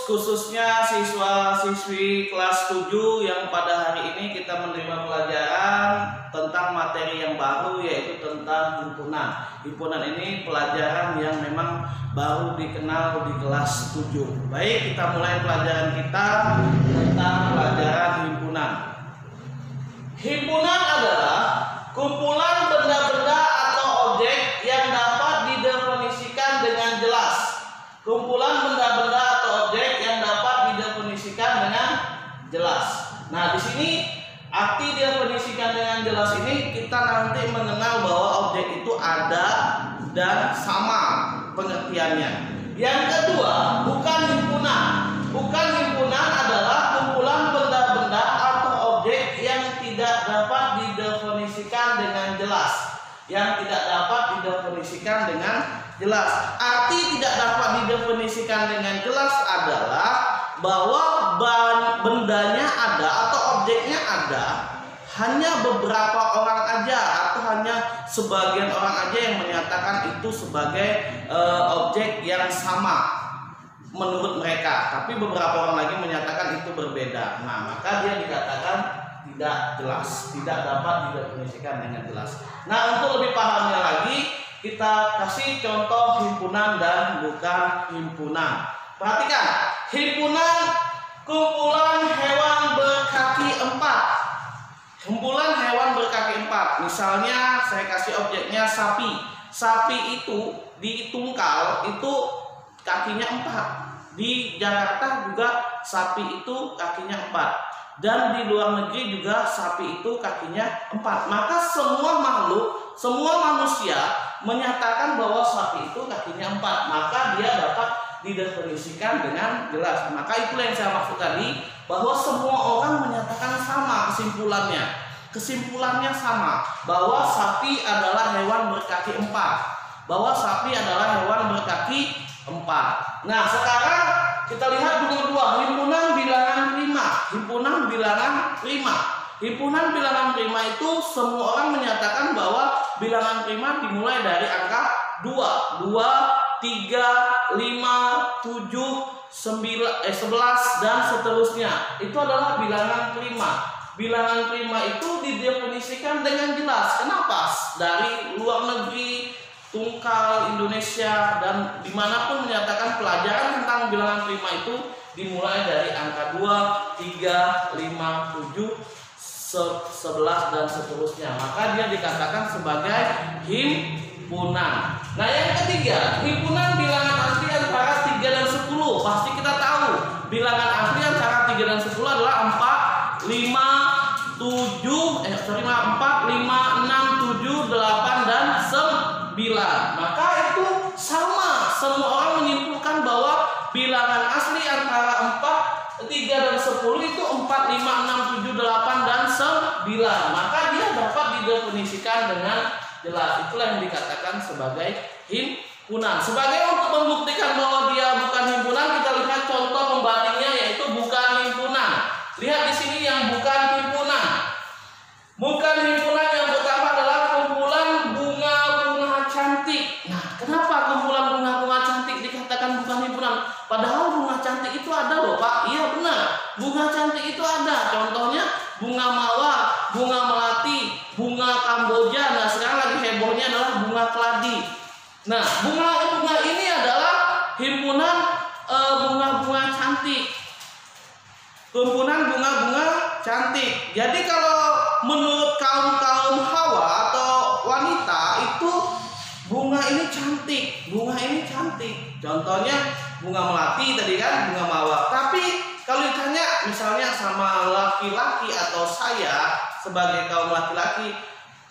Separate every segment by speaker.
Speaker 1: khususnya siswa-siswi kelas 7 yang pada hari ini kita menerima pelajaran tentang materi yang baru, yaitu tentang himpunan. Himpunan ini pelajaran yang memang baru dikenal di kelas 7. Baik, kita mulai pelajaran kita tentang pelajaran himpunan. Himpunan adalah kumpulan benda-benda atau objek yang dapat didefinisikan dengan jelas. Kumpulan benda-benda atau objek yang dapat didefinisikan dengan jelas. Nah, di sini arti definisikan dengan jelas ini kita nanti mengenal bahwa objek itu ada dan sama pengertiannya. Yang kedua, bukan himpunan. Bukan himpunan adalah kumpulan benda-benda atau objek yang tidak dapat didefinisikan dengan jelas. Yang tidak dapat didefinisikan dengan jelas. Arti tidak dapat didefinisikan dengan jelas adalah bahwa bendanya ada atau objeknya ada, hanya beberapa orang aja atau hanya sebagian orang aja yang menyatakan itu sebagai objek yang sama menurut mereka, tapi beberapa orang lagi menyatakan itu berbeda. Nah, maka dia dikatakan tidak jelas, tidak dapat didefinisikan dengan jelas. Nah, untuk lebih pahamnya lagi, kita kasih contoh himpunan dan bukan himpunan. Perhatikan, himpunan kumpulan hewan berkaki 4. Kumpulan hewan berkaki 4. Misalnya saya kasih objeknya sapi. Sapi itu di Tungkal itu kakinya 4. Di Jakarta juga sapi itu kakinya 4. Dan di luar negeri juga sapi itu kakinya 4. Maka semua makhluk, semua manusia menyatakan bahwa sapi itu kakinya 4. Maka dia dapat didefinisikan dengan jelas. Maka itulah yang saya maksud tadi, bahwa semua orang menyatakan sama kesimpulannya. Kesimpulannya sama, bahwa sapi adalah hewan berkaki 4. Bahwa sapi adalah hewan berkaki 4. Nah, sekarang kita lihat nomor 2, himpunan bilangan 5. Himpunan bilangan 5. Himpunan bilangan 5 itu semua orang menyatakan bahwa bilangan 5 dimulai dari angka 2. 2, 3, 5, 7, 11 dan seterusnya. Itu adalah bilangan prima. Bilangan prima itu didefinisikan dengan jelas. Kenapa? Dari luar negeri, Tungkal, Indonesia, dan dimanapun menyatakan pelajaran tentang bilangan prima itu dimulai dari angka 2, 3, 5, 7, 11 dan seterusnya. Maka dia dikatakan sebagai himpunan. Nah, yang ketiga, himpunan bilangan asli antara 3 dan 10. Pasti kita tahu bilangan asli antara 3 dan 10 adalah 4, 5, 6, 7, 8 dan 9. Maka itu sama, semua orang menyimpulkan bahwa bilangan asli antara 4, 3 dan 10 itu 4, 5, 6, 7, 8 dan 9. Maka dia dapat didefinisikan dengan jelas. Itulah yang dikatakan sebagai himpunan. Sebagai untuk membuktikan bahwa dia bukan himpunan, kita lihat contoh pembandingnya, yaitu bukan himpunan. Lihat di sini yang bukan himpunan. Bukan himpunan yang pertama adalah kumpulan bunga-bunga cantik. Nah, kenapa kumpulan bunga-bunga cantik dikatakan bukan himpunan? Padahal bunga cantik itu ada loh, Pak. Iya benar, bunga cantik itu ada. Contohnya bunga mawar, bunga melati, bunga Kamboja. Nah, sekarang lagi hebohnya adalah bunga keladi. Nah, bunga-bunga ini adalah himpunan bunga-bunga cantik. Kumpulan bunga-bunga cantik. Jadi kalau menurut kaum Hawa atau wanita itu bunga ini cantik, bunga ini cantik. Contohnya bunga melati tadi kan, bunga mawar. Tapi kalau ditanya misalnya sama laki-laki atau saya sebagai kaum laki-laki,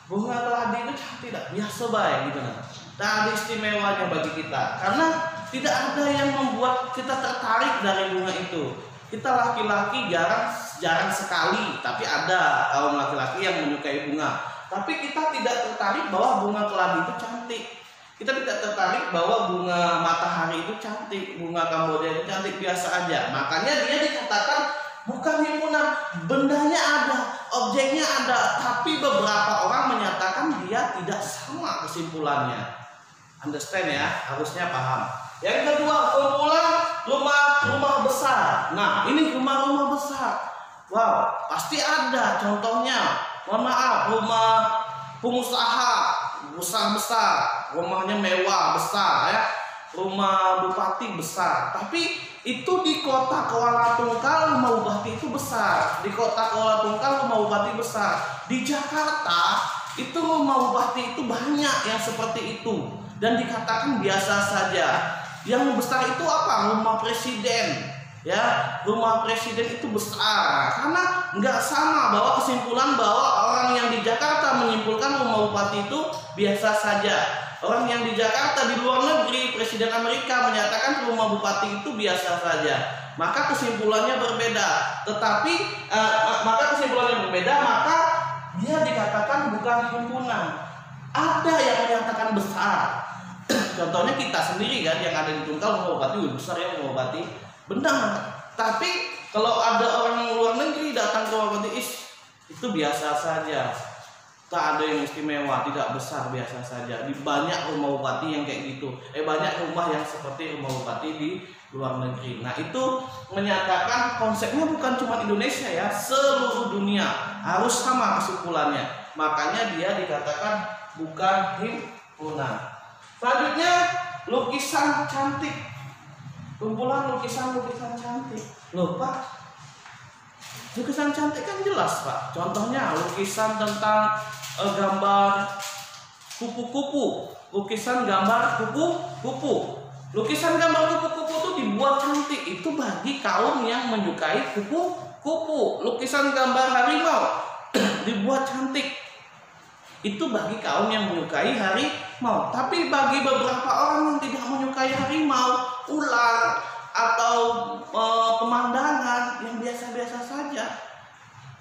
Speaker 1: bunga keladi itu cantik tak? Biasa baik gitu kan. Tak ada istimewanya bagi kita, karena tidak ada yang membuat kita tertarik dari bunga itu. Kita laki-laki jarang sekali, tapi ada kaum laki-laki yang menyukai bunga. Tapi kita tidak tertarik bahwa bunga keladi itu cantik. Kita tidak tertarik bahwa bunga matahari itu cantik, bunga Kamboja itu cantik, biasa aja. Makanya dia dikatakan bukan himpunan. Bendanya ada, objeknya ada, tapi beberapa orang menyatakan dia tidak sama kesimpulannya. Understand ya, harusnya paham. Yang kedua, kumpulan rumah-rumah besar. Nah, ini rumah-rumah besar. Wow, pasti ada contohnya. Mohon maaf, rumah pengusaha besar-besar, rumahnya mewah besar ya. Rumah bupati besar. Tapi itu di kota Kuala Tungkal rumah bupati itu besar. Di kota Kuala Tungkal rumah bupati besar. Di Jakarta itu rumah bupati itu banyak yang seperti itu dan dikatakan biasa saja. Yang besar itu apa? Rumah presiden. Ya, rumah presiden itu besar karena nggak sama bahwa kesimpulan bahwa orang yang di Jakarta menyimpulkan rumah bupati itu biasa saja. Orang yang di Jakarta di luar negeri, presiden Amerika menyatakan rumah bupati itu biasa saja. Maka kesimpulannya berbeda. Tetapi maka kesimpulannya berbeda, maka dia dikatakan bukan himpunan. Ada yang menyatakan besar. Contohnya kita sendiri kan yang ada di Tungkal rumah bupati besar ya rumah bupati. Benar. Tapi kalau ada orang luar negeri datang ke rumah bupati, itu biasa saja. Tak ada yang istimewa, tidak besar, biasa saja. Di banyak rumah bupati yang kayak gitu. Banyak rumah yang seperti rumah bupati di luar negeri. Nah, itu menyatakan konsepnya bukan cuma Indonesia ya, seluruh dunia harus sama kesimpulannya. Makanya dia dikatakan bukan himpunan. Selanjutnya, lukisan cantik. Kumpulan lukisan-lukisan cantik. Loh, Pak, lukisan cantik kan jelas, Pak. Contohnya lukisan tentang gambar kupu-kupu, lukisan gambar kupu-kupu. Lukisan gambar kupu-kupu itu dibuat cantik, itu bagi kaum yang menyukai kupu-kupu. Lukisan gambar harimau dibuat cantik, itu bagi kaum yang menyukai harimau. Tapi bagi beberapa orang yang tidak menyukai harimau, ular, atau pemandangan yang biasa-biasa saja,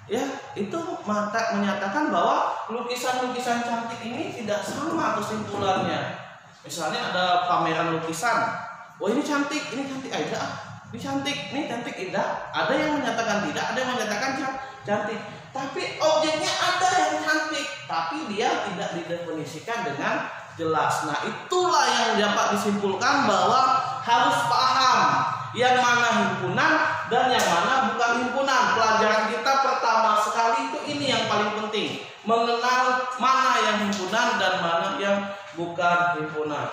Speaker 1: ya itu menyatakan bahwa lukisan-lukisan cantik ini tidak sama kesimpulannya. Misalnya ada pameran lukisan, oh ini cantik indah, ini cantik indah. Ada yang menyatakan tidak, ada yang menyatakan cantik. Tapi objeknya ada yang cantik, tapi dia tidak didefinisikan dengan jelas. Nah, itulah yang dapat disimpulkan bahwa harus paham yang mana himpunan dan yang mana bukan himpunan. Pelajaran kita pertama sekali itu ini yang paling penting, mengenal mana yang himpunan dan mana yang bukan himpunan.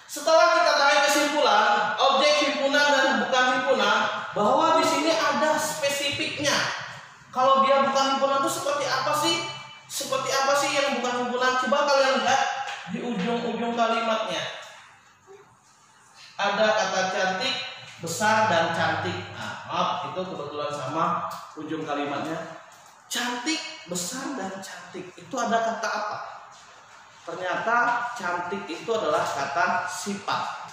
Speaker 1: Setelah kita tahu kesimpulan objek himpunan dan bukan himpunan, bahwa di sini ada spesifiknya. Kalau dia bukan himpunan itu seperti apa sih? Seperti apa sih yang bukan himpunan? Coba kalian lihat di ujung-ujung kalimatnya. Ada kata cantik, besar, dan cantik. Nah, maaf, itu kebetulan sama ujung kalimatnya. Cantik, besar, dan cantik. Itu ada kata apa? Ternyata cantik itu adalah kata sifat.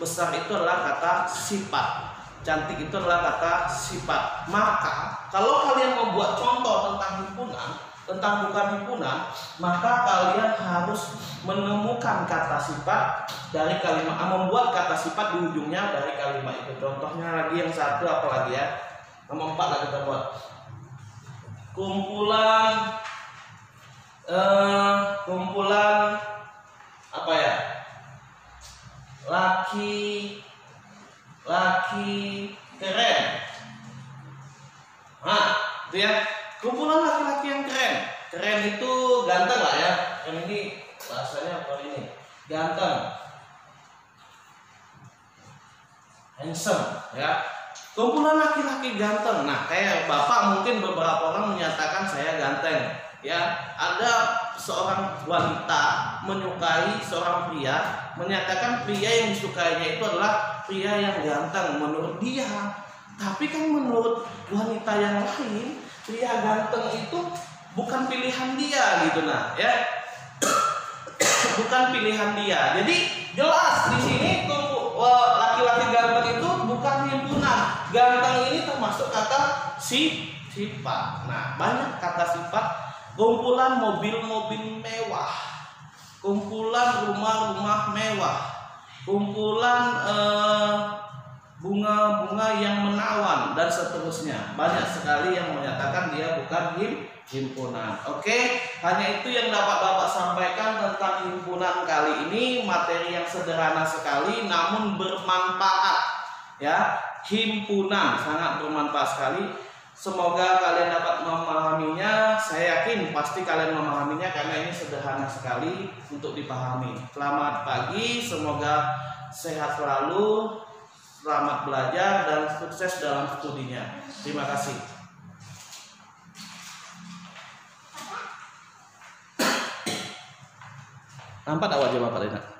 Speaker 1: Besar itu adalah kata sifat. Cantik itu adalah kata sifat. Maka kalau kalian membuat contoh tentang himpunan, tentang bukan himpunan, maka kalian harus menemukan kata sifat dari kalimat, membuat kata sifat di ujungnya dari kalimat itu. Contohnya lagi yang satu apa lagi ya? Nomor 4 lah kita buat. Kumpulan apa ya? Laki keren. Nah, itu ya. Kumpulan laki-laki yang keren. Keren itu ganteng lah ya. Keren ini bahasanya apa ini? Ganteng. Handsome ya. Kumpulan laki-laki ganteng. Nah, kayak Bapak mungkin beberapa orang menyatakan saya ganteng. Ya, ada seorang wanita menyukai seorang pria, menyatakan pria yang disukainya itu adalah pria yang ganteng menurut dia. Tapi kan menurut wanita yang lain, pria ganteng itu bukan pilihan dia gitu, nah ya. Bukan pilihan dia. Jadi jelas di sini laki-laki ganteng itu bukan himpunan. Ganteng ini termasuk kata sifat. Nah, banyak kata sifat. Kumpulan mobil-mobil mewah, kumpulan rumah-rumah mewah, kumpulan bunga-bunga yang menawan dan seterusnya. Banyak sekali yang menyatakan dia bukan himpunan. Oke, hanya itu yang dapat Bapak sampaikan tentang himpunan kali ini. Materi yang sederhana sekali namun bermanfaat ya. Himpunan sangat bermanfaat sekali. Semoga kalian dapat memahaminya. Saya yakin pasti kalian memahaminya karena ini sederhana sekali untuk dipahami. Selamat pagi, semoga sehat selalu. Selamat belajar dan sukses dalam studinya. Terima kasih. Nampak tak wajah Bapak Lena?